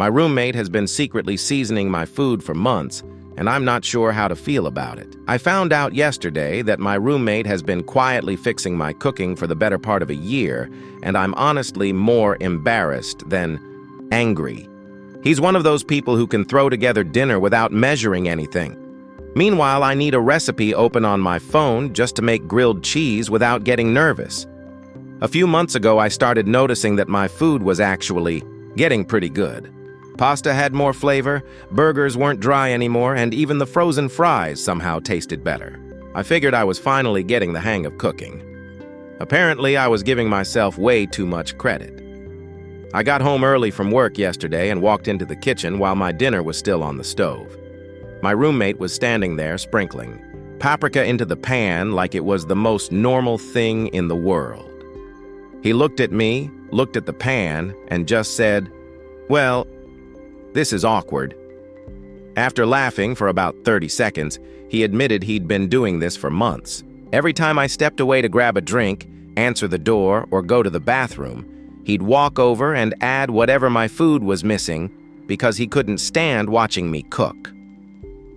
My roommate has been secretly seasoning my food for months, and I'm not sure how to feel about it. I found out yesterday that my roommate has been quietly fixing my cooking for the better part of a year, and I'm honestly more embarrassed than angry. He's one of those people who can throw together dinner without measuring anything. Meanwhile, I need a recipe open on my phone just to make grilled cheese without getting nervous. A few months ago, I started noticing that my food was actually getting pretty good. Pasta had more flavor, burgers weren't dry anymore, and even the frozen fries somehow tasted better. I figured I was finally getting the hang of cooking. Apparently, I was giving myself way too much credit. I got home early from work yesterday and walked into the kitchen while my dinner was still on the stove. My roommate was standing there sprinkling paprika into the pan like it was the most normal thing in the world. He looked at me, looked at the pan, and just said, "Well, this is awkward." After laughing for about 30 seconds, he admitted he'd been doing this for months. Every time I stepped away to grab a drink, answer the door, or go to the bathroom, he'd walk over and add whatever my food was missing because he couldn't stand watching me cook.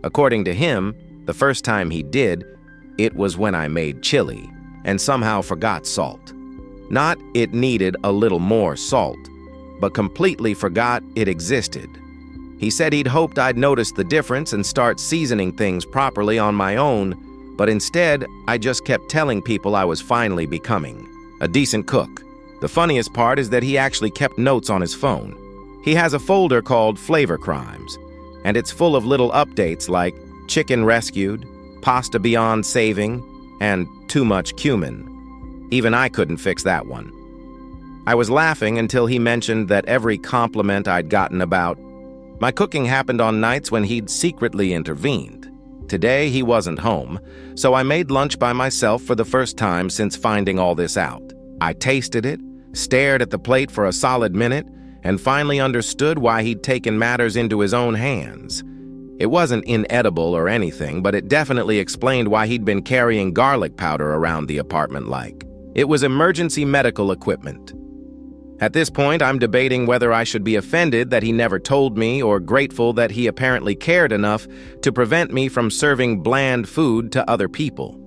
According to him, the first time he did, it was when I made chili and somehow forgot salt. Not it needed a little more salt, but completely forgot it existed. He said he'd hoped I'd notice the difference and start seasoning things properly on my own, but instead, I just kept telling people I was finally becoming a decent cook. The funniest part is that he actually kept notes on his phone. He has a folder called Flavor Crimes, and it's full of little updates like chicken rescued, pasta beyond saving, and too much cumin. Even I couldn't fix that one. I was laughing until he mentioned that every compliment I'd gotten about my cooking happened on nights when he'd secretly intervened. Today, he wasn't home, so I made lunch by myself for the first time since finding all this out. I tasted it, stared at the plate for a solid minute, and finally understood why he'd taken matters into his own hands. It wasn't inedible or anything, but it definitely explained why he'd been carrying garlic powder around the apartment like it was emergency medical equipment. At this point, I'm debating whether I should be offended that he never told me or grateful that he apparently cared enough to prevent me from serving bland food to other people.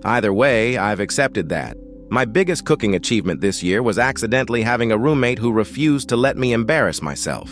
Either way, I've accepted that. My biggest cooking achievement this year was accidentally having a roommate who refused to let me embarrass myself.